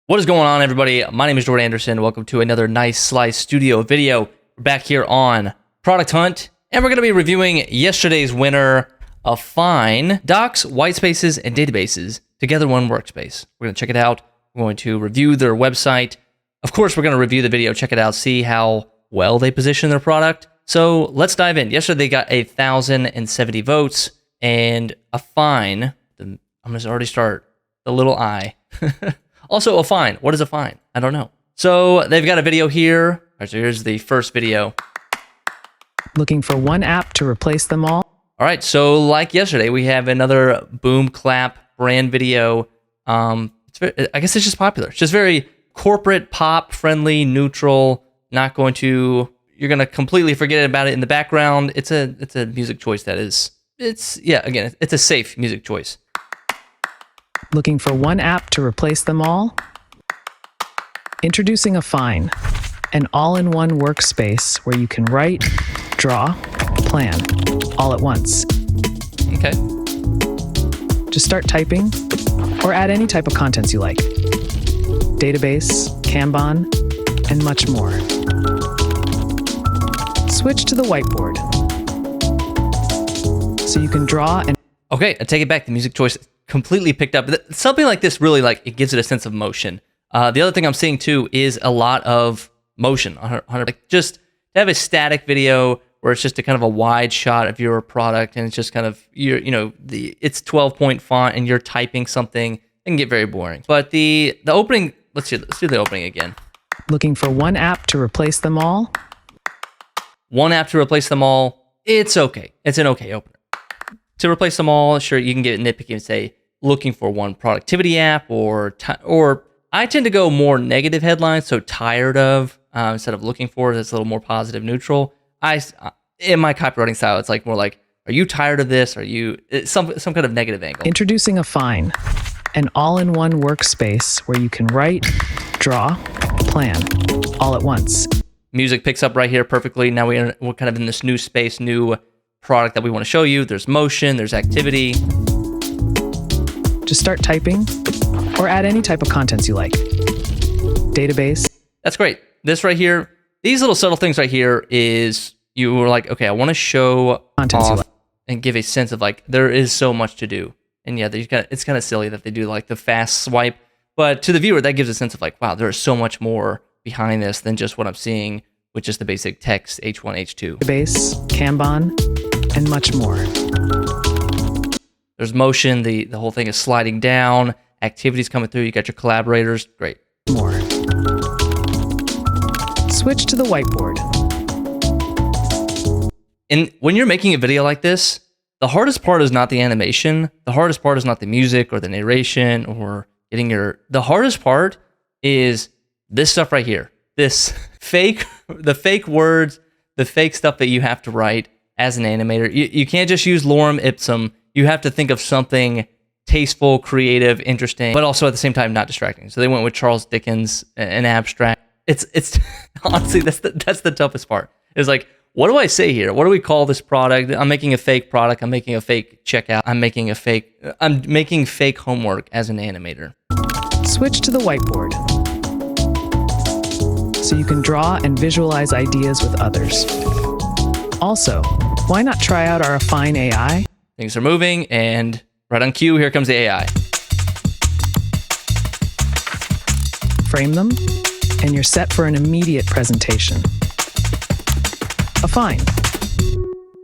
What is going on, everybody? My name is Jordan Anderson. Welcome to another Nice Slice Studio video. We're back here on Product Hunt, and we're going to be reviewing yesterday's winner, Affine, Docs, Whitespaces, and Databases together in one workspace. We're going to check it out. We're going to review their website. Of course, we're going to review the video, check it out, see how well they position their product. So let's dive in. Yesterday, they got 1,070 votes, and Affine, I'm going to already start the little I. Also, Affine. What is Affine? I don't know. So they've got a video here. All right, so here's the first video. Looking for one app to replace them all? All right, so like yesterday, we have another boom clap brand video. I guess it's just popular. It's just very corporate, pop, friendly, neutral. Not going to, you're going to completely forget about it in the background. It's a music choice that is, it's a safe music choice. Looking for one app to replace them all? Introducing Affine, an all-in-one workspace where you can write, draw, plan, all at once. Okay. Just start typing, or add any type of contents you like. Database, Kanban, and much more. Switch to the whiteboard, so you can draw and... Okay, I take it back. The music choice completely picked up. Something like this really, it gives it a sense of motion. The other thing I'm seeing too is a lot of motion. Just to have a static video where it's just a kind of a wide shot of your product and it's just kind of it's 12-point font and you're typing something, it can get very boring. But the opening, let's do the opening again. Looking for one app to replace them all? One app to replace them all. It's okay. It's an okay opener. To replace them all, sure, you can get nitpicky and say, looking for one productivity app, or I tend to go more negative headlines, so tired of, instead of looking for, that's a little more positive, neutral. In my copywriting style, it's like more like, are you tired of this? Are you, some kind of negative angle. Introducing Affine, an all-in-one workspace where you can write, draw, plan, all at once. Music picks up right here perfectly. Now we're kind of in this new space, new product that we want to show you. There's motion, there's activity. Just start typing, or add any type of contents you like. Database. That's great. This right here, these little subtle things right here is, you were like, okay, I want to show Contents you off like. and give a sense of there is so much to do. And yeah, it's kind of silly that they do the fast swipe, but to the viewer, that gives a sense of wow, there is so much more behind this than just what I'm seeing with just the basic text, H1, H2. Database, Kanban, and much more. There's motion, the whole thing is sliding down, activities coming through, you got your collaborators, great. More. Switch to the whiteboard. And when you're making a video like this, the hardest part is not the animation, the hardest part is not the music or the narration or getting the hardest part is this stuff right here. This the fake words, the fake stuff that you have to write as an animator. You can't just use lorem ipsum. You have to think of something tasteful, creative, interesting, but also at the same time not distracting. So they went with Charles Dickens, an abstract. It's honestly that's the toughest part. It's what do I say here? What do we call this product? I'm making a fake product. I'm making a fake checkout. I'm making fake homework as an animator. Switch to the whiteboard, so you can draw and visualize ideas with others. Also, why not try out our Affine AI? Things are moving, and right on cue, here comes the AI. Frame them, and you're set for an immediate presentation. Affine,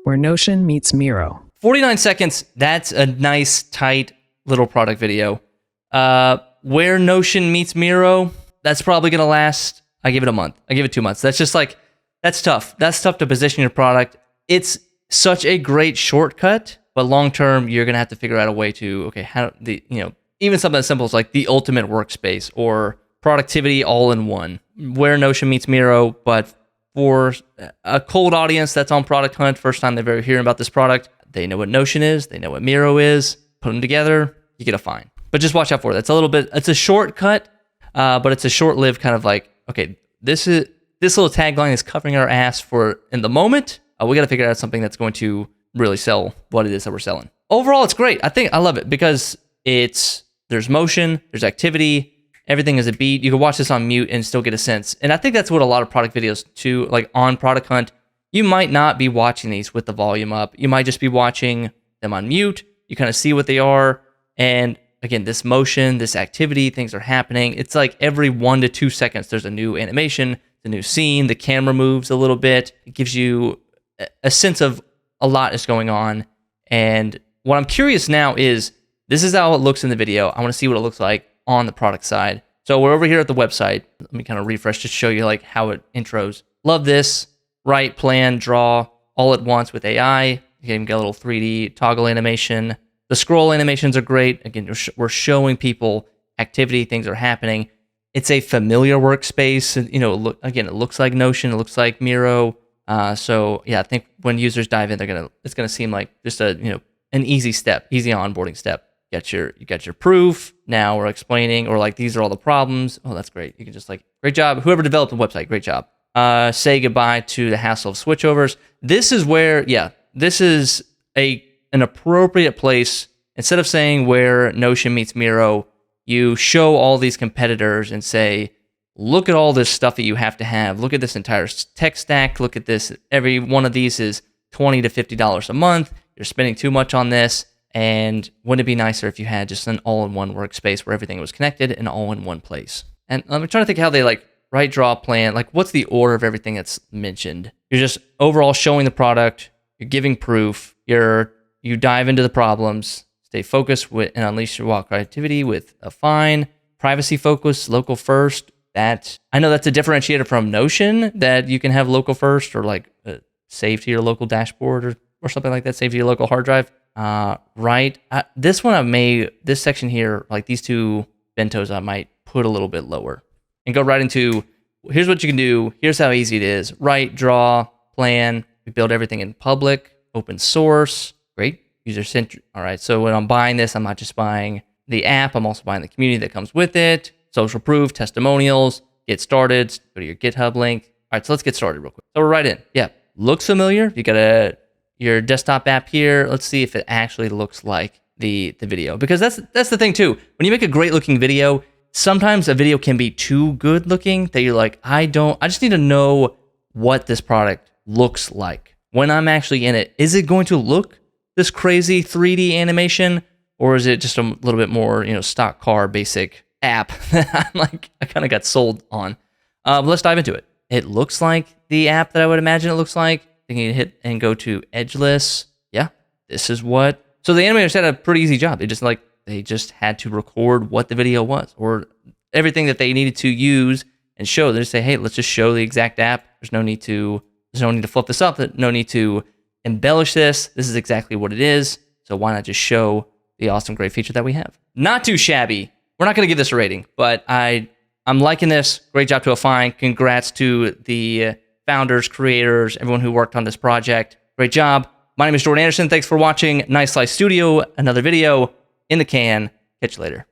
where Notion meets Miro. 49 seconds, that's a nice, tight little product video. Where Notion meets Miro, that's probably going to last, I give it a month. I give it 2 months. That's just that's tough. That's tough to position your product. It's such a great shortcut, but long-term, you're going to have to figure out a way to, okay, how even something as simple as the ultimate workspace or productivity all in one, where Notion meets Miro. But for a cold audience that's on Product Hunt, first time they've ever hearing about this product, they know what Notion is, they know what Miro is, put them together, you get Affine. But just watch out for it. It's a shortcut, but it's a short-lived kind of okay, this little tagline is covering our ass for in the moment. We got to figure out something that's going to really sell what it is that we're selling. Overall, it's great. I love it because there's motion, there's activity, Everything is a beat. You can watch this on mute and still get a sense. And I think that's what a lot of product videos too, like on Product Hunt, you might not be watching these with the volume up. You might just be watching them on mute. You kind of see what they are. And again, this motion, this activity, things are happening. It's like every 1 to 2 seconds, there's a new animation, the new scene, the camera moves a little bit. It gives you a sense of a lot is going on. And what I'm curious now is, this is how it looks in the video. I want to see what it looks like on the product side. So we're over here at the website. Let me kind of refresh to show you like how it intros. Love this. Write, plan, draw all at once with AI. You can even get a little 3D toggle animation. The scroll animations are great. Again, we're showing people activity, things are happening. It's a familiar workspace. Again, it looks like Notion. It looks like Miro. So yeah, I think when users dive in, it's gonna seem like just an easy onboarding step. You got your proof. Now we're explaining, or like these are all the problems. Oh, that's great. You can just like, great job. Whoever developed the website, great job. Say goodbye to the hassle of switchovers. This is where, this is an appropriate place. Instead of saying where Notion meets Miro, you show all these competitors and say, look at all this stuff that you have to have. Look at this entire tech stack. Look at this. Every one of these is $20 to $50 a month. You're spending too much on this. And wouldn't it be nicer if you had just an all-in-one workspace where everything was connected and all in one place? And I'm trying to think how they like write, draw, plan. Like, what's the order of everything that's mentioned? You're just overall showing the product. You're giving proof. You dive into the problems. Stay focused and unleash your wild creativity with Affine. Privacy focus, local first. I know that's a differentiator from Notion, that you can have local first, or like save to your local dashboard or something like that. Save to your local hard drive. This section here, like these two bentos, I might put a little bit lower and go right into, here's what you can do. Here's how easy it is. Write, draw, plan. We build everything in public, open source. Great. User-centric. All right. So when I'm buying this, I'm not just buying the app. I'm also buying the community that comes with it. Social proof, testimonials, get started. Go to your GitHub link. All right. So let's get started real quick. So we're right in. Yeah. Looks familiar. You got your desktop app here. Let's see if it actually looks like the video, because that's the thing too. When you make a great looking video, sometimes a video can be too good looking that you're like, I just need to know what this product looks like when I'm actually in it. Is it going to look this crazy 3D animation, or is it just a little bit more, stock car basic app that I kind of got sold on? But let's dive into it. It looks like the app that I would imagine it looks like. You can hit and go to edgeless. Yeah, this is what. So the animators had a pretty easy job. They just had to record what the video was, or everything that they needed to use and show. They just say, hey, let's just show the exact app. There's no need to flip this up. No need to embellish this. This is exactly what it is. So why not just show the awesome, great feature that we have? Not too shabby. We're not going to give this a rating, but I'm liking this. Great job to Affine. Congrats to the founders, creators, everyone who worked on this project. Great job. My name is Jordan Anderson. Thanks for watching Nice Slice Studio. Another video in the can. Catch you later.